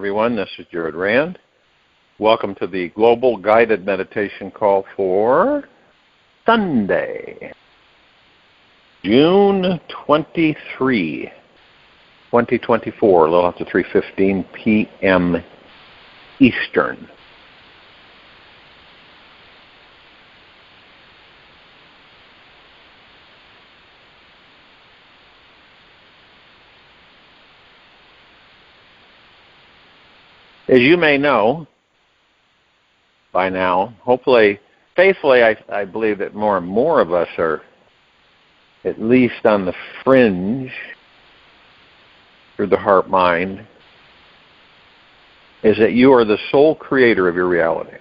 everyone. This is Jared Rand. Welcome to the Global Guided Meditation Call for Sunday, June 23, 2024, a little after 3:15 p.m. Eastern. As you may know by now, hopefully, faithfully, I believe that more and more of us are at least on the fringe through the heart-mind, is that you are the sole creator of your reality.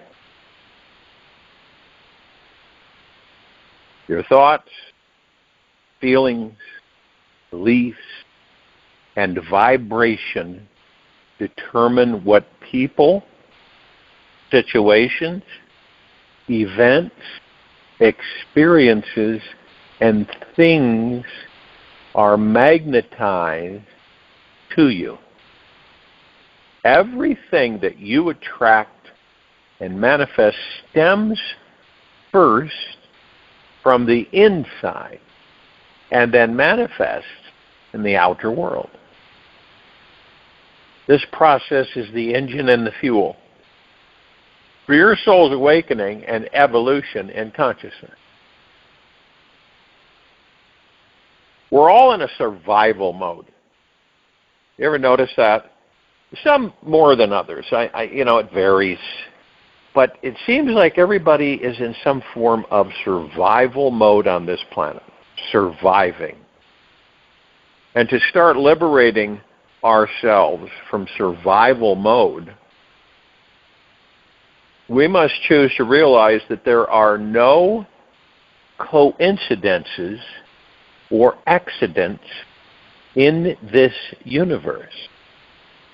Your thoughts, feelings, beliefs, and vibration determine what people, situations, events, experiences, and things are magnetized to you. Everything that you attract and manifest stems first from the inside and then manifests in the outer world. This process is the engine and the fuel for your soul's awakening and evolution in consciousness. We're all in a survival mode. You ever notice that? Some more than others. It varies. But it seems like everybody is in some form of survival mode on this planet. Surviving. And to start liberating ourselves from survival mode, we must choose to realize that there are no coincidences or accidents in this universe.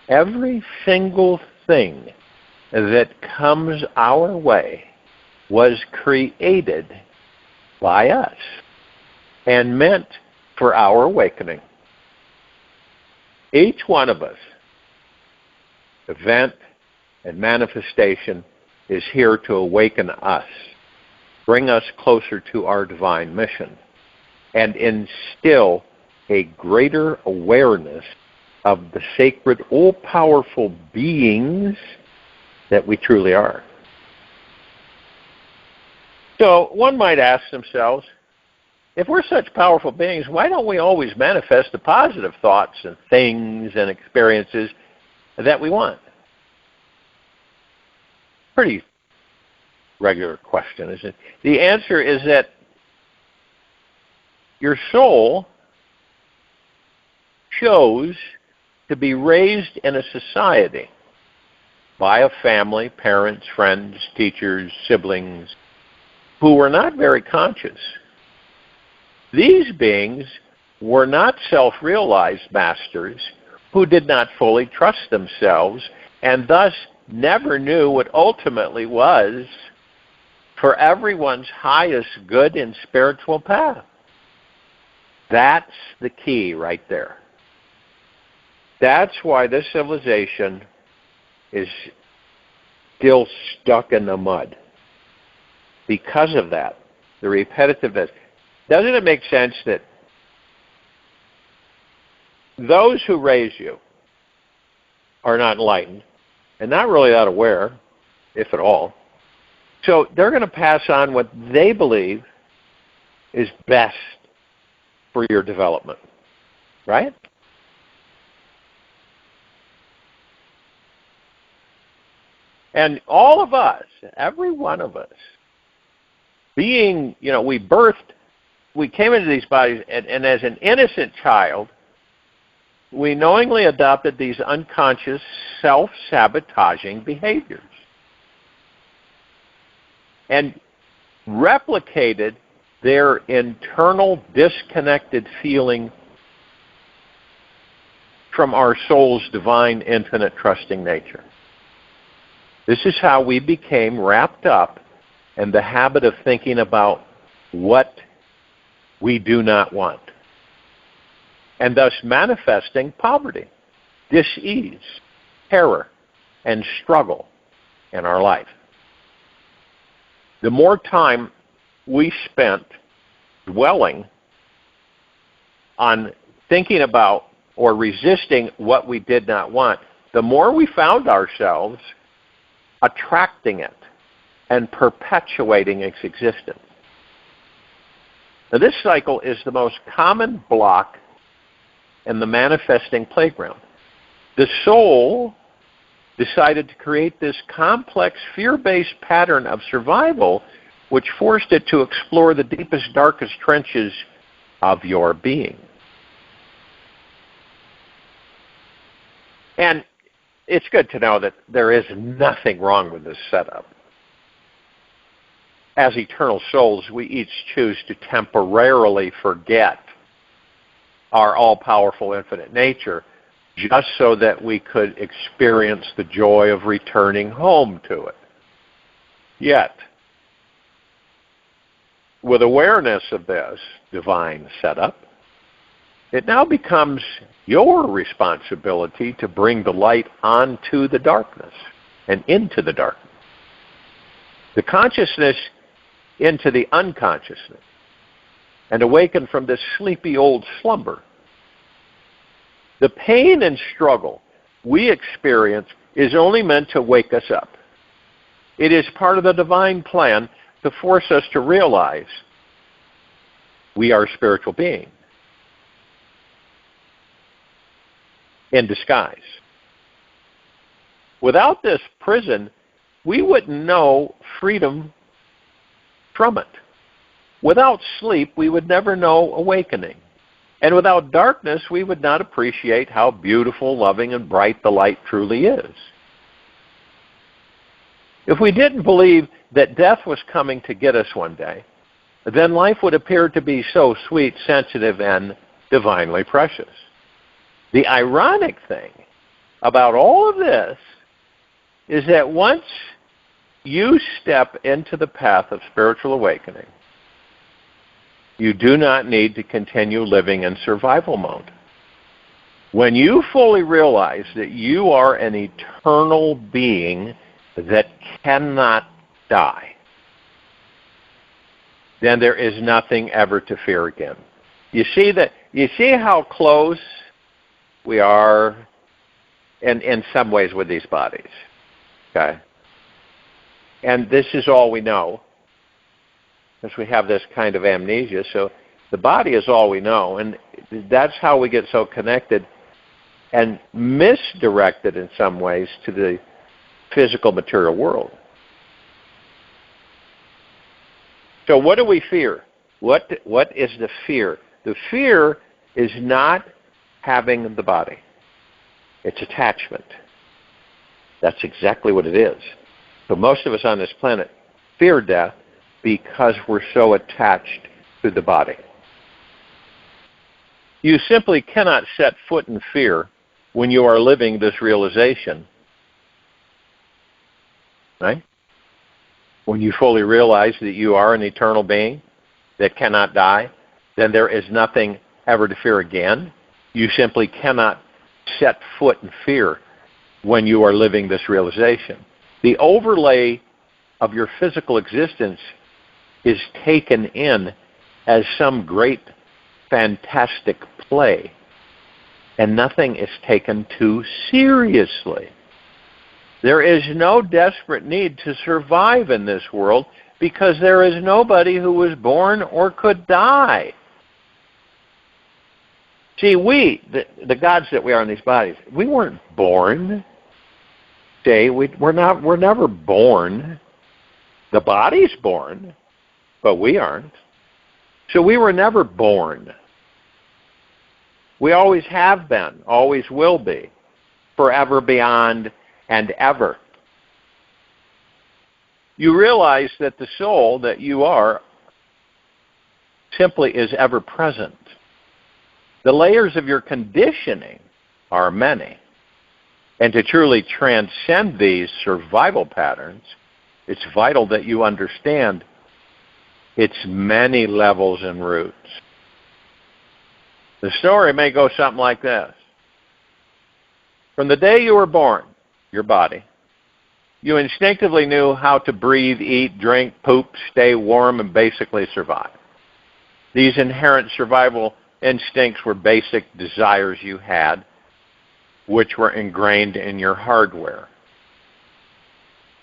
Every single thing that comes our way was created by us and meant for our awakening. Each one of us, event and manifestation, is here to awaken us, bring us closer to our divine mission, and instill a greater awareness of the sacred, all-powerful beings that we truly are. So one might ask themselves, if we're such powerful beings, why don't we always manifest the positive thoughts and things and experiences that we want? Pretty regular question, isn't it? The answer is that your soul chose to be raised in a society by a family, parents, friends, teachers, siblings, who were not very conscious. These beings were not self-realized masters who did not fully trust themselves and thus never knew what ultimately was for everyone's highest good and spiritual path. That's the key right there. That's why this civilization is still stuck in the mud. Because of that, the repetitiveness. Doesn't it make sense that those who raise you are not enlightened and not really that aware, if at all? So they're going to pass on what they believe is best for your development, right? And all of us, every one of us, being, we came into these bodies, and as an innocent child, we knowingly adopted these unconscious, self-sabotaging behaviors and replicated their internal disconnected feeling from our soul's divine, infinite, trusting nature. This is how we became wrapped up in the habit of thinking about what we do not want, and thus manifesting poverty, dis-ease, terror, and struggle in our life. The more time we spent dwelling on thinking about or resisting what we did not want, the more we found ourselves attracting it and perpetuating its existence. Now, this cycle is the most common block in the manifesting playground. The soul decided to create this complex fear-based pattern of survival which forced it to explore the deepest, darkest trenches of your being. And it's good to know that there is nothing wrong with this setup. As eternal souls, we each choose to temporarily forget our all-powerful infinite nature just so that we could experience the joy of returning home to it. Yet, with awareness of this divine setup, it now becomes your responsibility to bring the light onto the darkness and into the darkness. The consciousness into the unconsciousness and awaken from this sleepy old slumber. The pain and struggle we experience is only meant to wake us up. It is part of the divine plan to force us to realize we are spiritual beings in disguise. Without this prison, we wouldn't know freedom from it. Without sleep, we would never know awakening. And without darkness, we would not appreciate how beautiful, loving, and bright the light truly is. If we didn't believe that death was coming to get us one day, then life would appear to be so sweet, sensitive, and divinely precious. The ironic thing about all of this is that once you step into the path of spiritual awakening, you do not need to continue living in survival mode. When you fully realize that you are an eternal being that cannot die, then there is nothing ever to fear again. You see how close we are in some ways with these bodies. Okay? And this is all we know, because we have this kind of amnesia. So the body is all we know, and that's how we get so connected and misdirected in some ways to the physical material world. So what do we fear? What is the fear? The fear is not having the body. It's attachment. That's exactly what it is. So most of us on this planet fear death because we're so attached to the body. You simply cannot set foot in fear when you are living this realization. Right? When you fully realize that you are an eternal being that cannot die, then there is nothing ever to fear again. You simply cannot set foot in fear when you are living this realization. The overlay of your physical existence is taken in as some great, fantastic play, and nothing is taken too seriously. There is no desperate need to survive in this world because there is nobody who was born or could die. See, the gods that we are in these bodies, we weren't born. See, we're never born. The body's born, but we aren't. So we were never born. We always have been, always will be, forever, beyond, and ever. You realize that the soul that you are simply is ever present. The layers of your conditioning are many. And to truly transcend these survival patterns, it's vital that you understand its many levels and roots. The story may go something like this. From the day you were born, your body, you instinctively knew how to breathe, eat, drink, poop, stay warm, and basically survive. These inherent survival instincts were basic desires you had, which were ingrained in your hardware,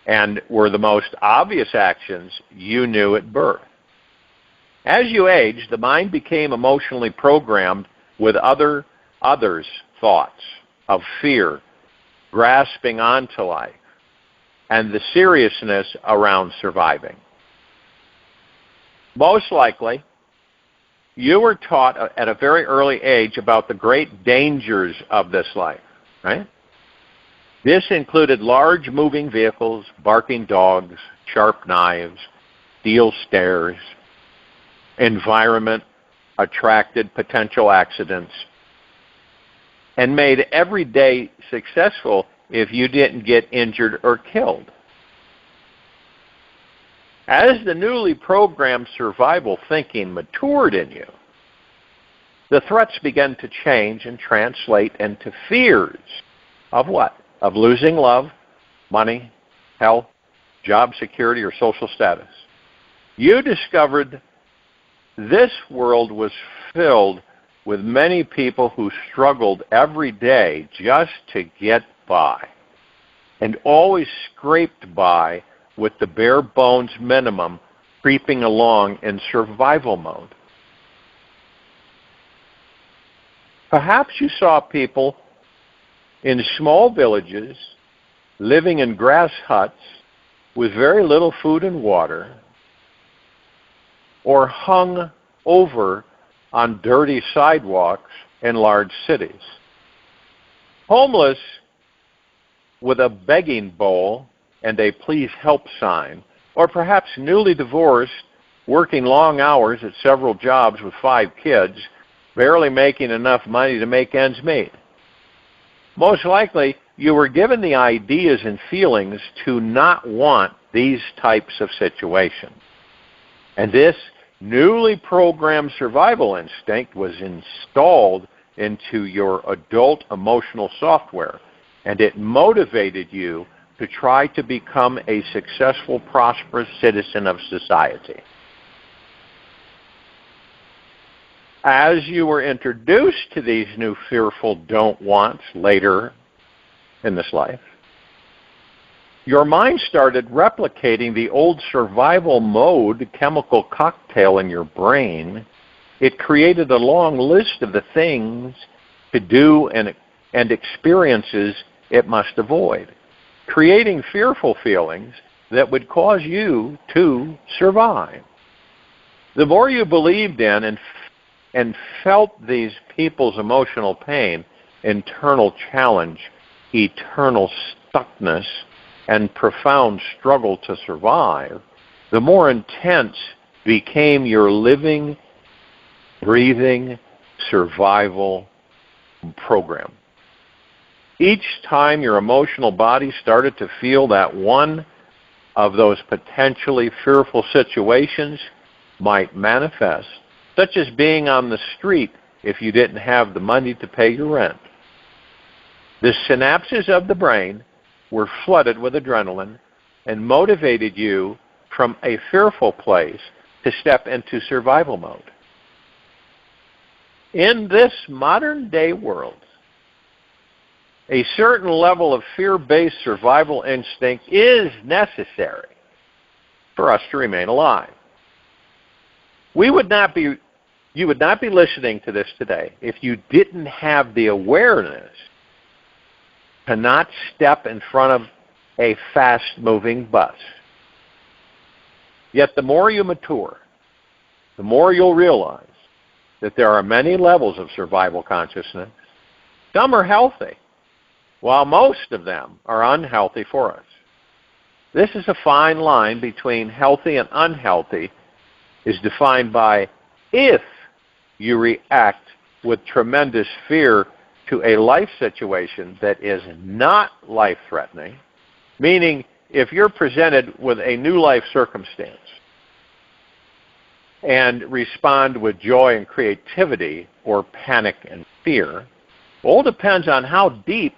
and were the most obvious actions you knew at birth. As you aged, the mind became emotionally programmed with others' thoughts of fear, grasping onto life, and the seriousness around surviving. Most likely, you were taught at a very early age about the great dangers of this life, right? This included large moving vehicles, barking dogs, sharp knives, steel stairs. Environment attracted potential accidents and made every day successful if you didn't get injured or killed. As the newly programmed survival thinking matured in you, the threats began to change and translate into fears of what? Of losing love, money, health, job security, or social status. You discovered this world was filled with many people who struggled every day just to get by, and always scraped by with the bare bones minimum, creeping along in survival mode. Perhaps you saw people in small villages living in grass huts with very little food and water, or hung over on dirty sidewalks in large cities. Homeless with a begging bowl and a please help sign, or perhaps newly divorced, working long hours at several jobs with 5 kids, barely making enough money to make ends meet. Most likely, you were given the ideas and feelings to not want these types of situations. And this newly programmed survival instinct was installed into your adult emotional software, and it motivated you to try to become a successful, prosperous citizen of society. As you were introduced to these new fearful don't wants later in this life, your mind started replicating the old survival mode chemical cocktail in your brain. It created a long list of the things to do and experiences it must avoid, creating fearful feelings that would cause you to survive. The more you believed in and felt these people's emotional pain, internal challenge, eternal stuckness, and profound struggle to survive, the more intense became your living, breathing survival program. Each time your emotional body started to feel that one of those potentially fearful situations might manifest, such as being on the street if you didn't have the money to pay your rent, the synapses of the brain were flooded with adrenaline and motivated you from a fearful place to step into survival mode. In this modern-day world, a certain level of fear-based survival instinct is necessary for us to remain alive. You would not be listening to this today if you didn't have the awareness to not step in front of a fast-moving bus. Yet the more you mature, the more you'll realize that there are many levels of survival consciousness. Some are healthy, while most of them are unhealthy for us. This is a fine line between healthy and unhealthy, is defined by if you react with tremendous fear to a life situation that is not life-threatening, meaning if you're presented with a new life circumstance and respond with joy and creativity or panic and fear, all depends on how deep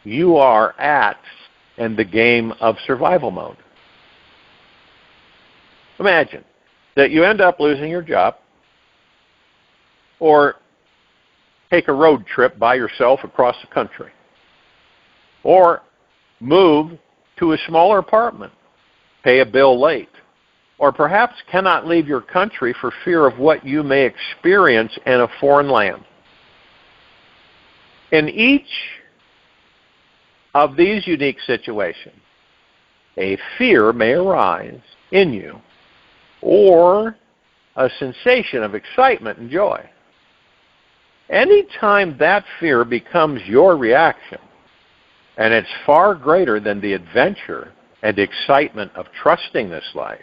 you are at and the game of survival mode. Imagine that you end up losing your job, or take a road trip by yourself across the country, or move to a smaller apartment, pay a bill late, or perhaps cannot leave your country for fear of what you may experience in a foreign land. In each of these unique situations, a fear may arise in you, or a sensation of excitement and joy. Anytime that fear becomes your reaction, and it's far greater than the adventure and excitement of trusting this life,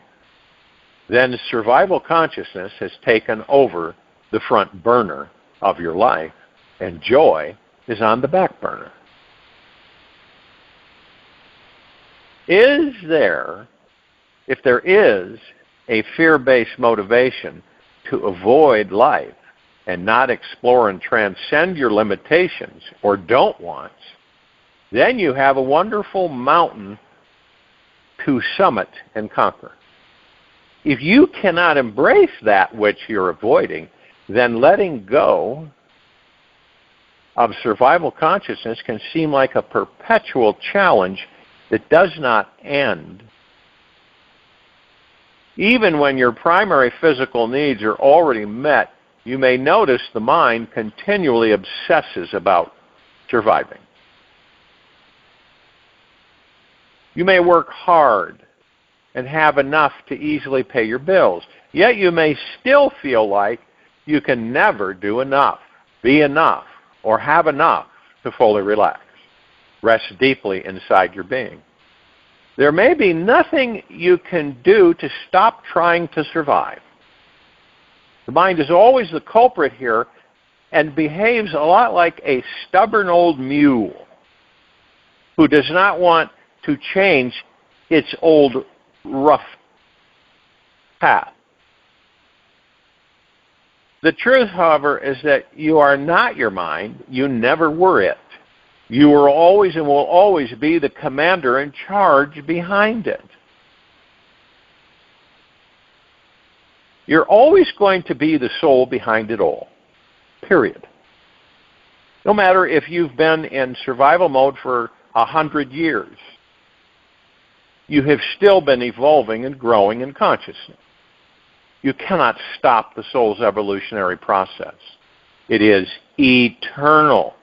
then survival consciousness has taken over the front burner of your life, and joy is on the back burner. Is there, if there is, a fear-based motivation to avoid life and not explore and transcend your limitations or don't wants, then you have a wonderful mountain to summit and conquer. If you cannot embrace that which you're avoiding, then letting go of survival consciousness can seem like a perpetual challenge that does not end. Even when your primary physical needs are already met, you may notice the mind continually obsesses about surviving. You may work hard and have enough to easily pay your bills, yet you may still feel like you can never do enough, be enough, or have enough to fully relax, rest deeply inside your being. There may be nothing you can do to stop trying to survive. The mind is always the culprit here and behaves a lot like a stubborn old mule who does not want to change its old rough path. The truth, however, is that you are not your mind. You never were it. You are always and will always be the commander in charge behind it. You're always going to be the soul behind it all, period. No matter if you've been in survival mode for 100 years, you have still been evolving and growing in consciousness. You cannot stop the soul's evolutionary process. It is eternal.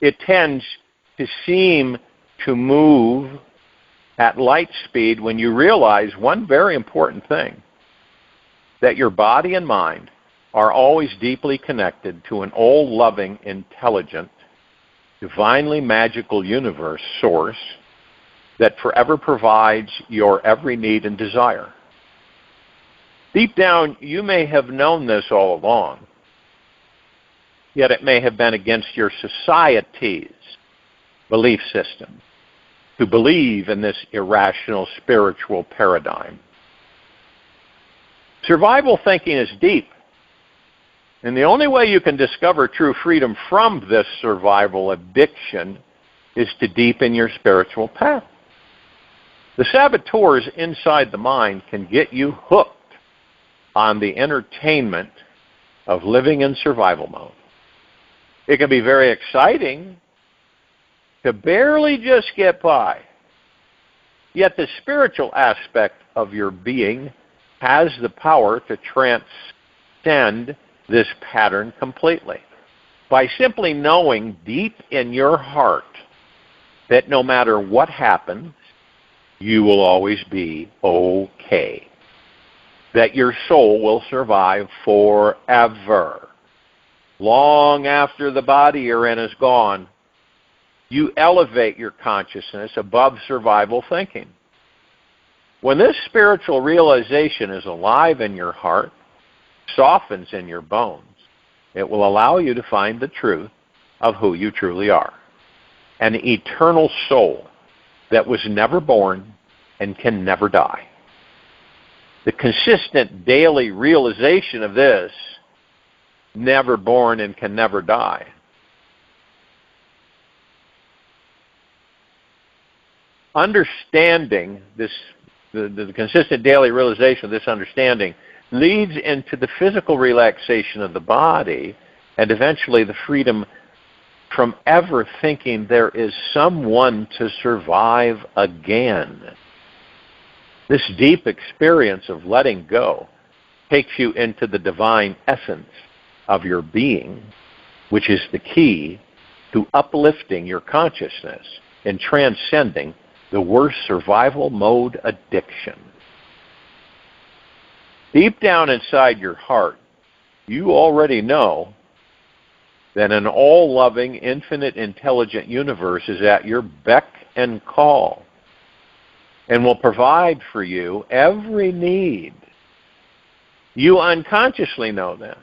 It tends to seem to move at light speed when you realize one very important thing, that your body and mind are always deeply connected to an all-loving, intelligent, divinely magical universe source that forever provides your every need and desire. Deep down, you may have known this all along, yet it may have been against your society's belief system to believe in this irrational spiritual paradigm. Survival thinking is deep, and the only way you can discover true freedom from this survival addiction is to deepen your spiritual path. The saboteurs inside the mind can get you hooked on the entertainment of living in survival mode. It can be very exciting to barely just get by. Yet the spiritual aspect of your being has the power to transcend this pattern completely by simply knowing deep in your heart that no matter what happens, you will always be okay. That your soul will survive forever. Long after the body you're in is gone, you elevate your consciousness above survival thinking. When this spiritual realization is alive in your heart, softens in your bones, it will allow you to find the truth of who you truly are. An eternal soul that was never born and can never die. The consistent daily realization of this, never born and can never die, understanding this, the consistent daily realization of this understanding leads into the physical relaxation of the body and eventually the freedom from ever thinking there is someone to survive again. This deep experience of letting go takes you into the divine essence of your being, which is the key to uplifting your consciousness and transcending the worst survival mode addiction. Deep down inside your heart, you already know that an all-loving, infinite, intelligent universe is at your beck and call and will provide for you every need. You unconsciously know this,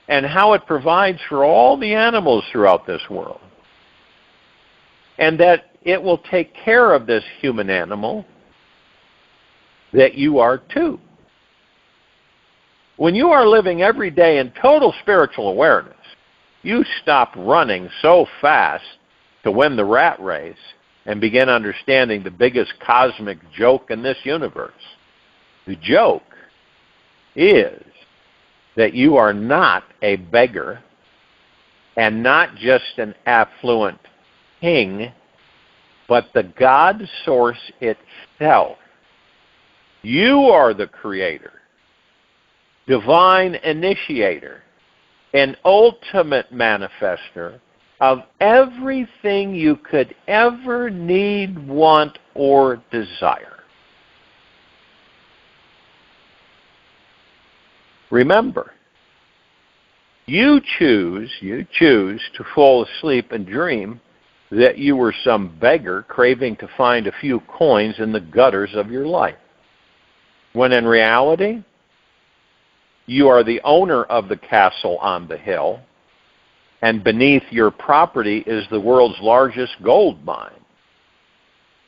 and how it provides for all the animals throughout this world, and that it will take care of this human animal that you are too. When you are living every day in total spiritual awareness, you stop running so fast to win the rat race and begin understanding the biggest cosmic joke in this universe. The joke is that you are not a beggar and not just an affluent king, but the God source itself. You are the creator, divine initiator, and ultimate manifester of everything you could ever need, want, or desire. Remember, you choose to fall asleep and dream that you were some beggar craving to find a few coins in the gutters of your life, when in reality, you are the owner of the castle on the hill, and beneath your property is the world's largest gold mine.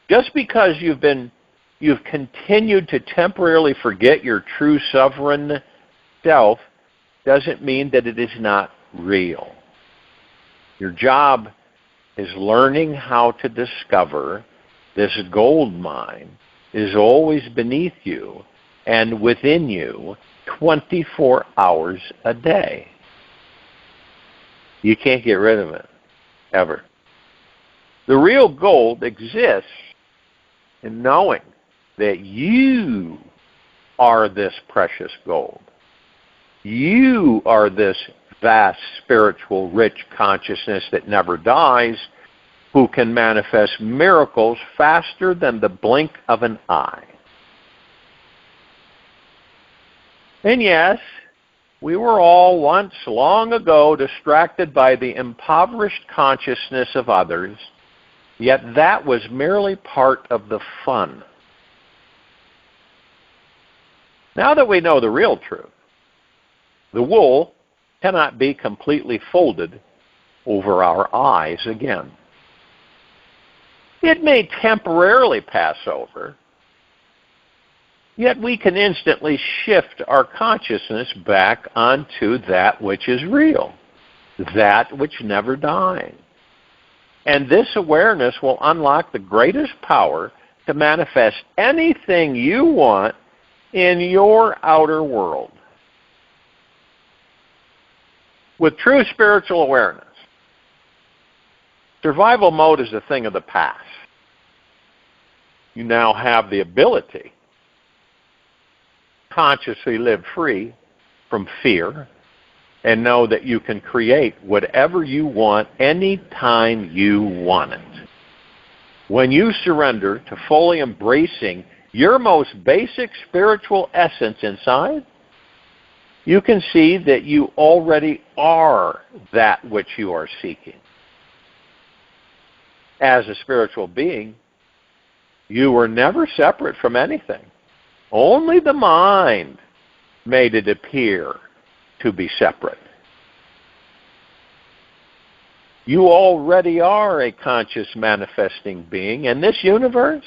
Just because you've continued to temporarily forget your true sovereign self doesn't mean that it is not real. Your job is learning how to discover this gold mine is always beneath you and within you 24 hours a day. You can't get rid of it, ever. The real gold exists in knowing that you are this precious gold. You are this vast, spiritual, rich consciousness that never dies, who can manifest miracles faster than the blink of an eye. And yes, we were all once, long ago, distracted by the impoverished consciousness of others, yet that was merely part of the fun. Now that we know the real truth, the wool cannot be completely folded over our eyes again. It may temporarily pass over, yet we can instantly shift our consciousness back onto that which is real, that which never dies. And this awareness will unlock the greatest power to manifest anything you want in your outer world. With true spiritual awareness, survival mode is a thing of the past. You now have the ability to consciously live free from fear and know that you can create whatever you want anytime you want it. When you surrender to fully embracing your most basic spiritual essence inside, you can see that you already are that which you are seeking. As a spiritual being, you were never separate from anything. Only the mind made it appear to be separate. You already are a conscious manifesting being, and this universe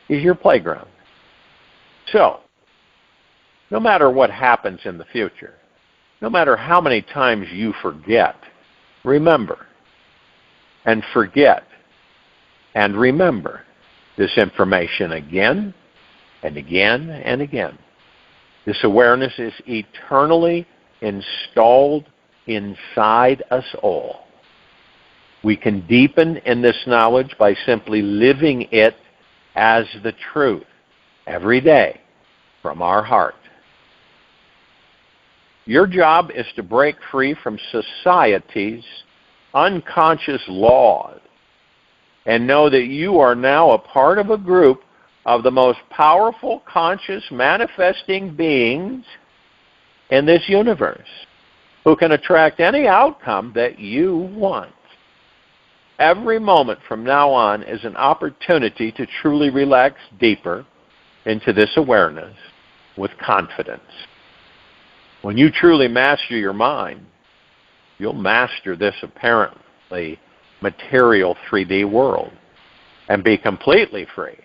is your playground. So, no matter what happens in the future, no matter how many times you forget, remember and forget and remember this information again and again and again. This awareness is eternally installed inside us all. We can deepen in this knowledge by simply living it as the truth every day from our heart. Your job is to break free from society's unconscious laws and know that you are now a part of a group of the most powerful conscious manifesting beings in this universe who can attract any outcome that you want. Every moment from now on is an opportunity to truly relax deeper into this awareness with confidence. When you truly master your mind, you'll master this apparently material 3D world and be completely free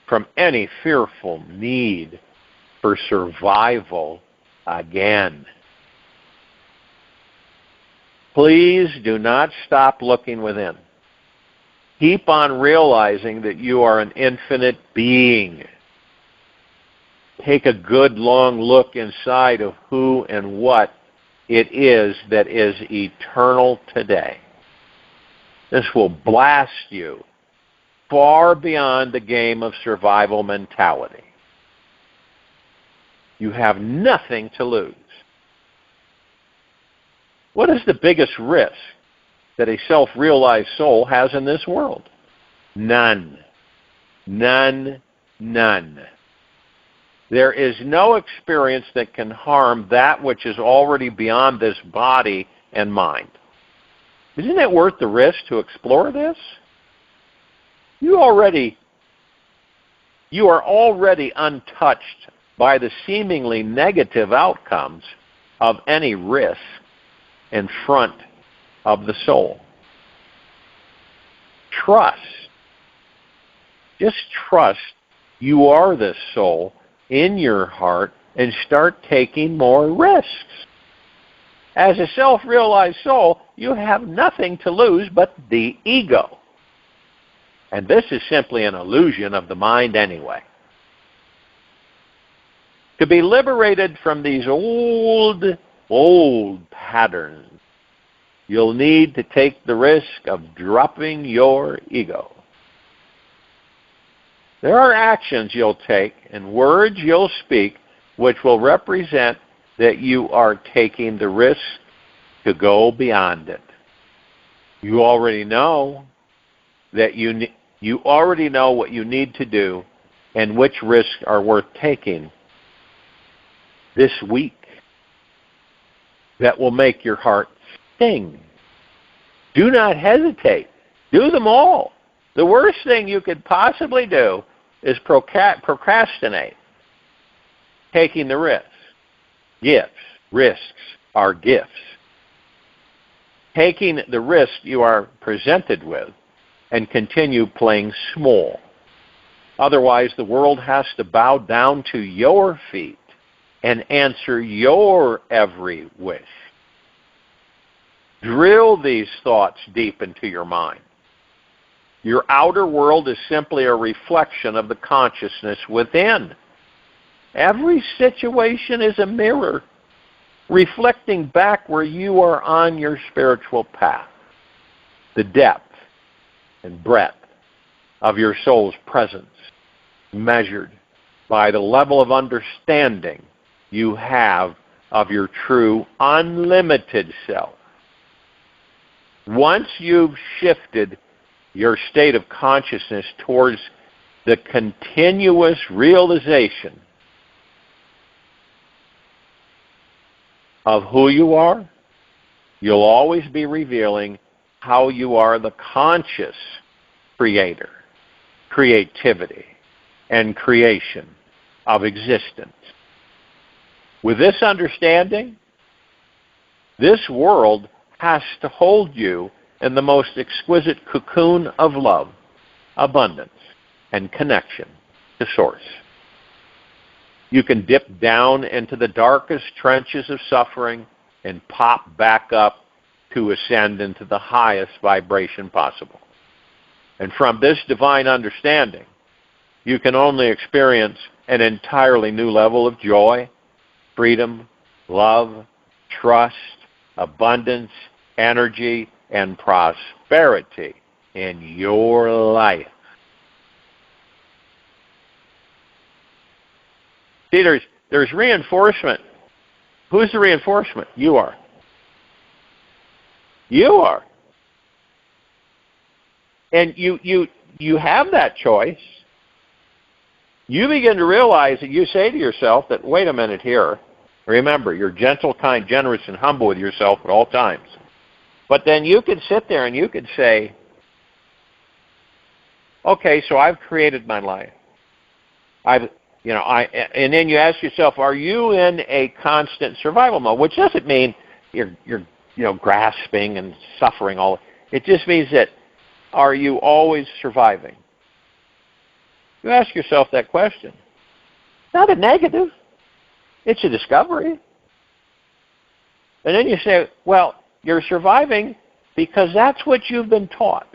from any fearful need for survival again. Please do not stop looking within. Keep on realizing that you are an infinite being. Take a good long look inside of who and what it is that is eternal today. This will blast you far beyond the game of survival mentality. You have nothing to lose. What is the biggest risk that a self-realized soul has in this world? None. None. None. There is no experience that can harm that which is already beyond this body and mind. Isn't it worth the risk to explore this? You are already untouched by the seemingly negative outcomes of any risk in front of the soul. Trust. Just trust you are this soul in your heart and start taking more risks. As a self-realized soul, you have nothing to lose but the ego. And this is simply an illusion of the mind anyway. To be liberated from these old patterns, you'll need to take the risk of dropping your ego. There are actions you'll take and words you'll speak which will represent that you are taking the risk to go beyond it. You already know that you already know what you need to do and which risks are worth taking this week that will make your heart sing. Do not hesitate. Do them all. The worst thing you could possibly do is procrastinate taking the risks. Risks are gifts. Taking the risk you are presented with and continue playing small. Otherwise, the world has to bow down to your feet and answer your every wish. Drill these thoughts deep into your mind. Your outer world is simply a reflection of the consciousness within. Every situation is a mirror, reflecting back where you are on your spiritual path. The depth and breadth of your soul's presence, measured by the level of understanding you have of your true unlimited self. Once you've shifted your state of consciousness towards the continuous realization of who you are, you'll always be revealing how you are the conscious creator, creativity, and creation of existence. With this understanding, this world has to hold you in the most exquisite cocoon of love, abundance, and connection to Source. You can dip down into the darkest trenches of suffering and pop back up to ascend into the highest vibration possible. And from this divine understanding, you can only experience an entirely new level of joy, freedom, love, trust, abundance, energy, and prosperity in your life. See, there's reinforcement. Who's the reinforcement? You are. You are. And you have that choice. You begin to realize that you say to yourself that, wait a minute here. Remember, you're gentle, kind, generous, and humble with yourself at all times. But then you could sit there and you could say, okay, so I've created my life. And then you ask yourself, are you in a constant survival mode? Which doesn't mean you're grasping and suffering all. It just means that, are you always surviving? You ask yourself that question. It's not a negative. It's a discovery. And then you say, well, you're surviving because that's what you've been taught.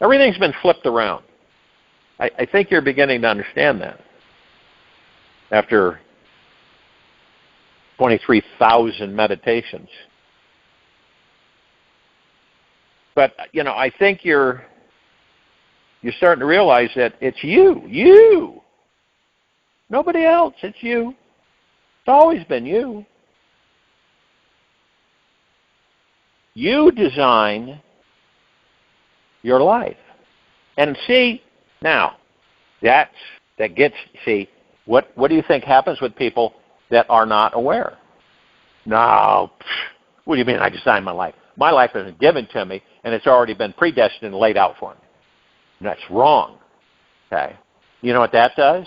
Everything's been flipped around. I think you're beginning to understand that after 23,000 meditations. But, I think you're starting to realize that it's you. Nobody else, it's you. It's always been you. You design your life. And see, now, what do you think happens with people that are not aware? No, what do you mean I designed my life? My life isn't given to me, and it's already been predestined and laid out for me. And that's wrong. Okay? You know what that does?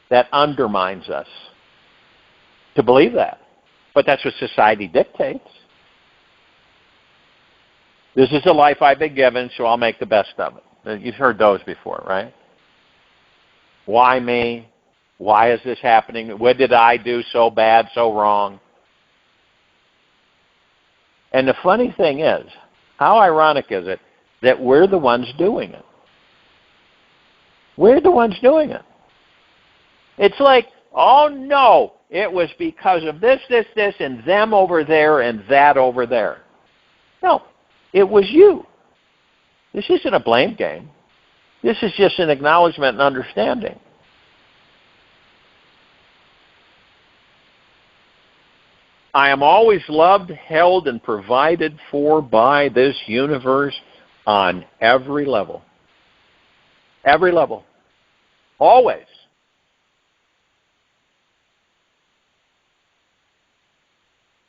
That undermines us to believe that. But that's what society dictates. This is the life I've been given, so I'll make the best of it. You've heard those before, right? Why me? Why is this happening? What did I do so bad, so wrong? And the funny thing is, how ironic is it that we're the ones doing it? We're the ones doing it. It's like, oh no, it was because of this, and them over there, and that over there. No, it was you. This isn't a blame game. This is just an acknowledgement and understanding. I am always loved, held, and provided for by this universe on every level. Every level. Always.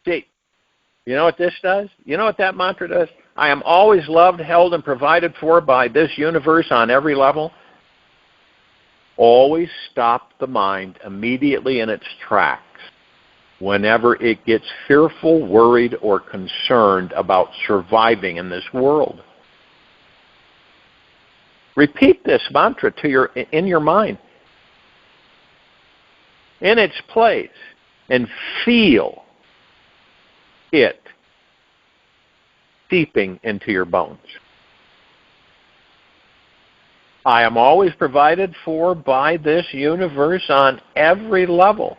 See, you know what this does? You know what that mantra does? I am always loved, held, and provided for by this universe on every level. Always stop the mind immediately in its tracks whenever it gets fearful, worried, or concerned about surviving in this world. Repeat this mantra in your mind, in its place, and feel it seeping into your bones. I am always provided for by this universe on every level.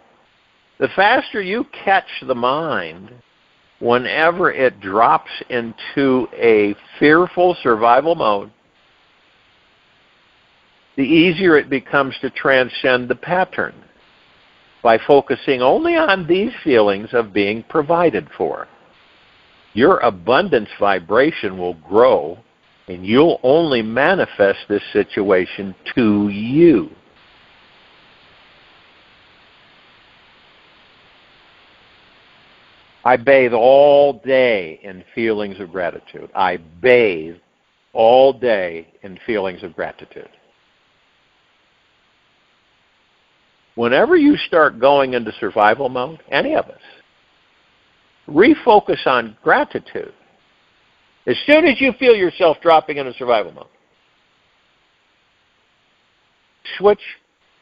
The faster you catch the mind whenever it drops into a fearful survival mode, the easier it becomes to transcend the pattern by focusing only on these feelings of being provided for. Your abundance vibration will grow, and you'll only manifest this situation to you. I bathe all day in feelings of gratitude. I bathe all day in feelings of gratitude. Whenever you start going into survival mode, any of us, refocus on gratitude. As soon as you feel yourself dropping into survival mode, switch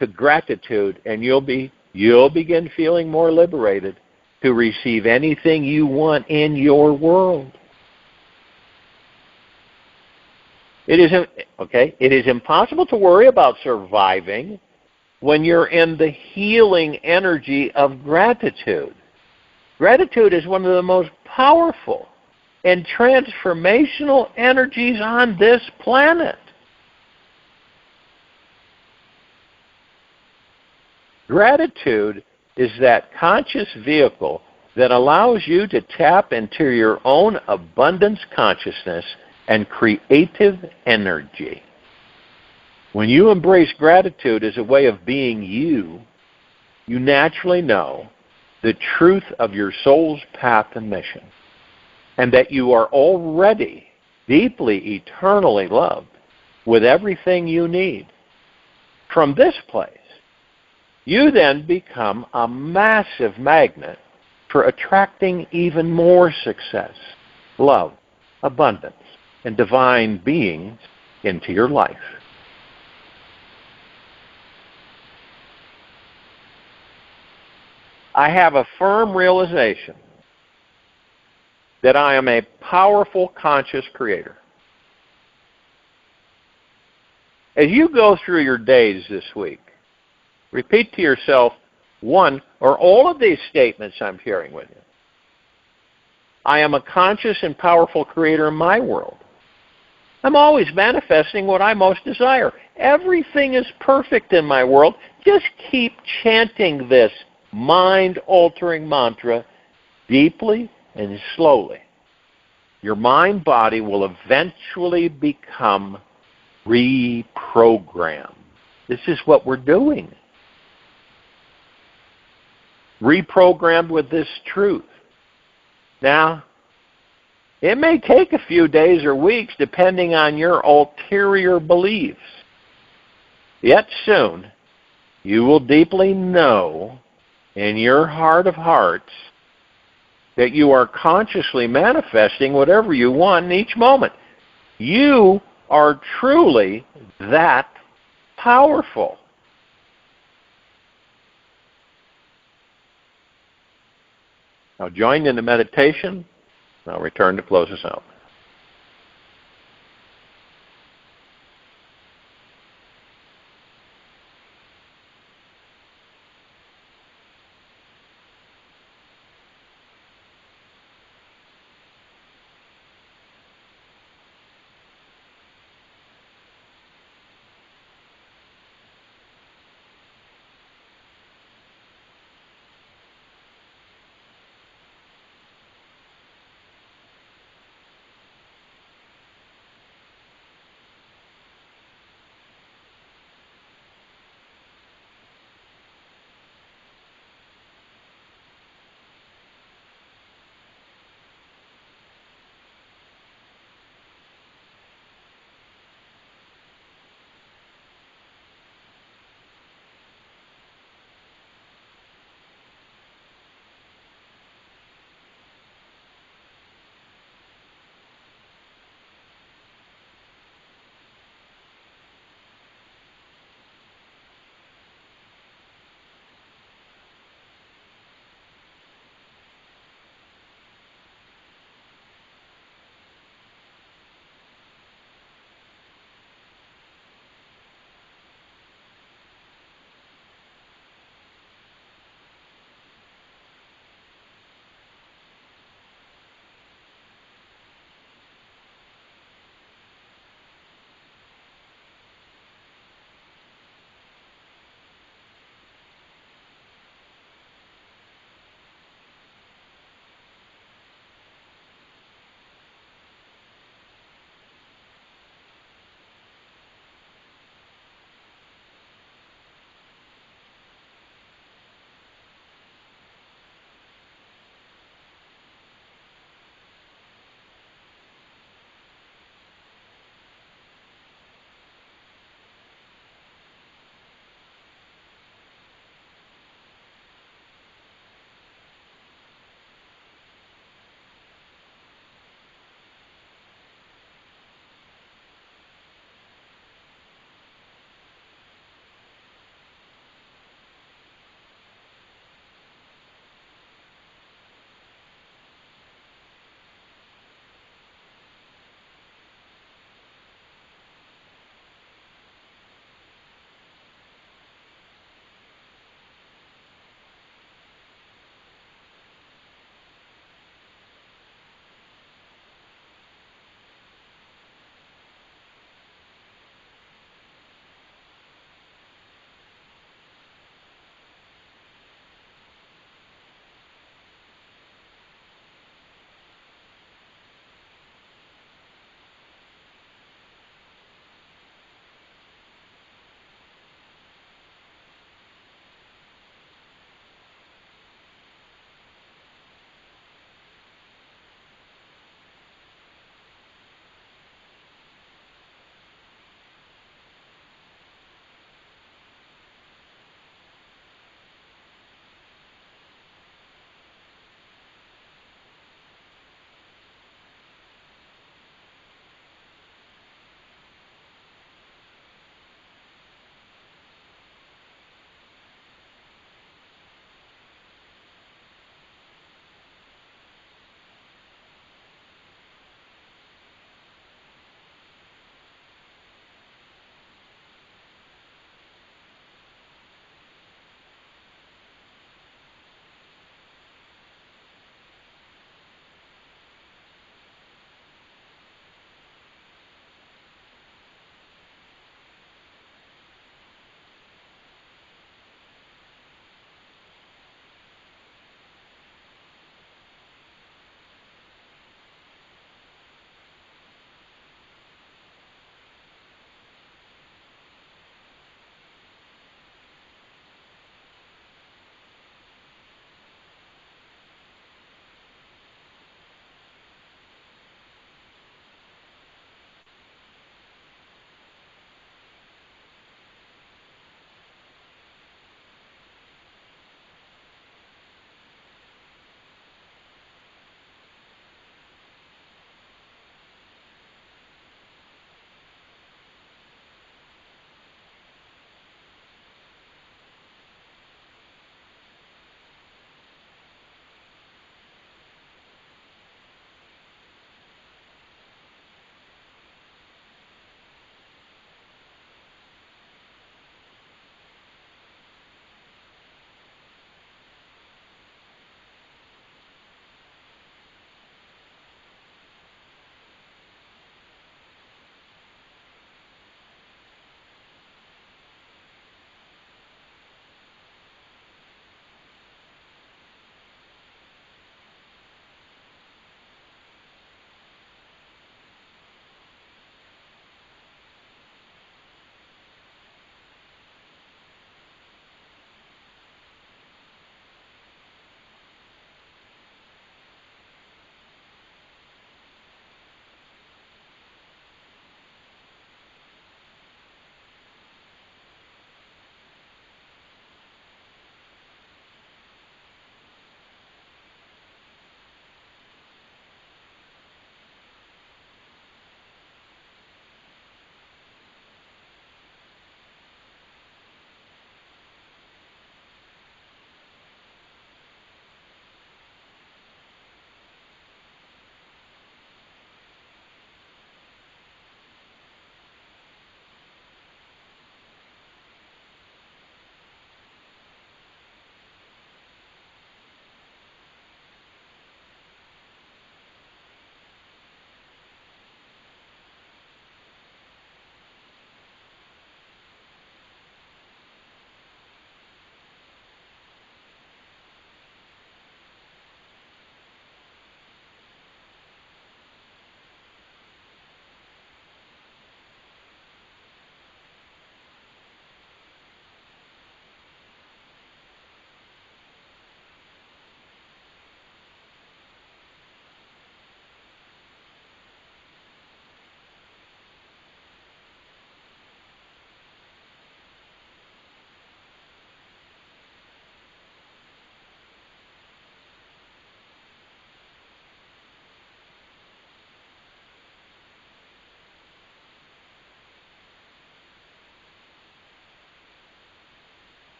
to gratitude, and you'll begin feeling more liberated to receive anything you want in your world. It is impossible to worry about surviving when you're in the healing energy of gratitude. Gratitude is one of the most powerful and transformational energies on this planet. Gratitude is that conscious vehicle that allows you to tap into your own abundance consciousness and creative energy. When you embrace gratitude as a way of being you, you naturally know the truth of your soul's path and mission, and that you are already deeply, eternally loved with everything you need. From this place, you then become a massive magnet for attracting even more success, love, abundance, and divine beings into your life. I have a firm realization that I am a powerful conscious creator. As you go through your days this week, repeat to yourself one or all of these statements I'm sharing with you. I am a conscious and powerful creator in my world. I'm always manifesting what I most desire. Everything is perfect in my world. Just keep chanting this mind-altering mantra deeply and slowly. Your mind-body will eventually become reprogrammed. This is what we're doing. Reprogrammed with this truth. Now, it may take a few days or weeks depending on your ulterior beliefs. Yet soon, you will deeply know in your heart of hearts that you are consciously manifesting whatever you want in each moment. You are truly that powerful. Now join in the meditation. I'll return to close us out.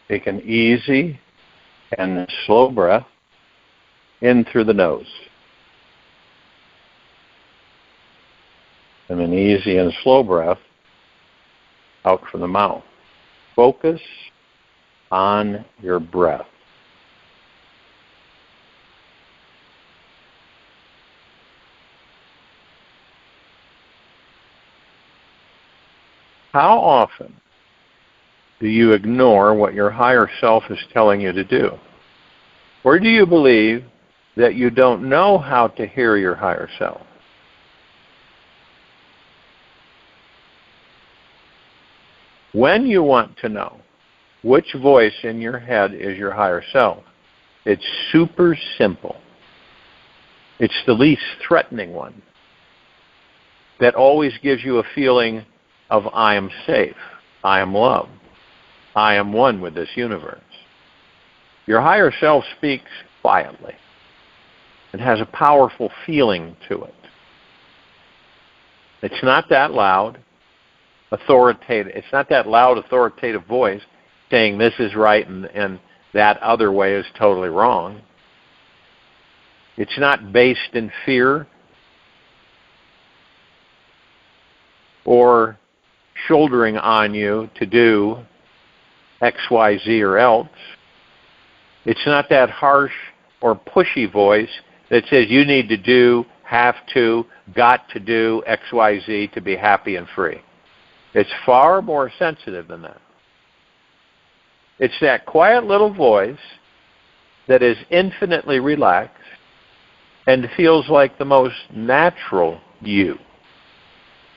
Take an easy and slow breath in through the nose. And an easy and slow breath out from the mouth. Focus on your breath. How often do you ignore what your higher self is telling you to do? Or do you believe that you don't know how to hear your higher self? When you want to know which voice in your head is your higher self, it's super simple. It's the least threatening one that always gives you a feeling of I am safe, I am loved, I am one with this universe. Your higher self speaks quietly. It has a powerful feeling to it. It's not that loud, authoritative. It's not that loud, authoritative voice saying this is right and that other way is totally wrong. It's not based in fear or shouldering on you to do X, Y, Z or else. It's not that harsh or pushy voice that says you need to do, have to, got to do X, Y, Z to be happy and free. It's far more sensitive than that. It's that quiet little voice that is infinitely relaxed and feels like the most natural you.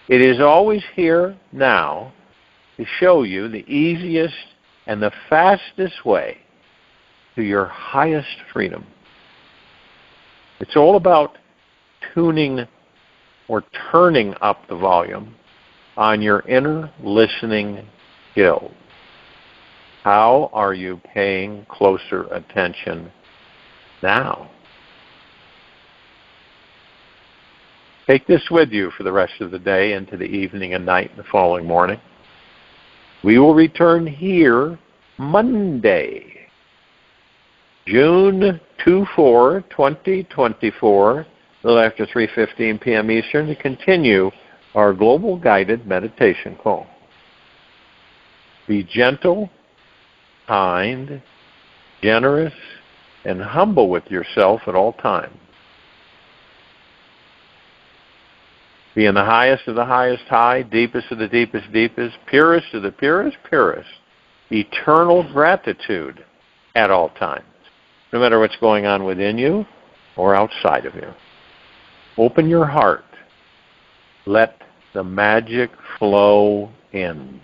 It is always here now to show you the easiest and the fastest way to your highest freedom. It's all about tuning or turning up the volume on your inner listening skills. How are you paying closer attention now? Take this with you for the rest of the day into the evening and night and the following morning. We will return here Monday, June 24, 2024, a little after 3:15 p.m. Eastern, to continue our global guided meditation call. Be gentle, kind, generous, and humble with yourself at all times. Be in the highest of the highest high, deepest of the deepest deepest, purest of the purest purest, eternal gratitude at all times, no matter what's going on within you or outside of you. Open your heart. Let the magic flow in.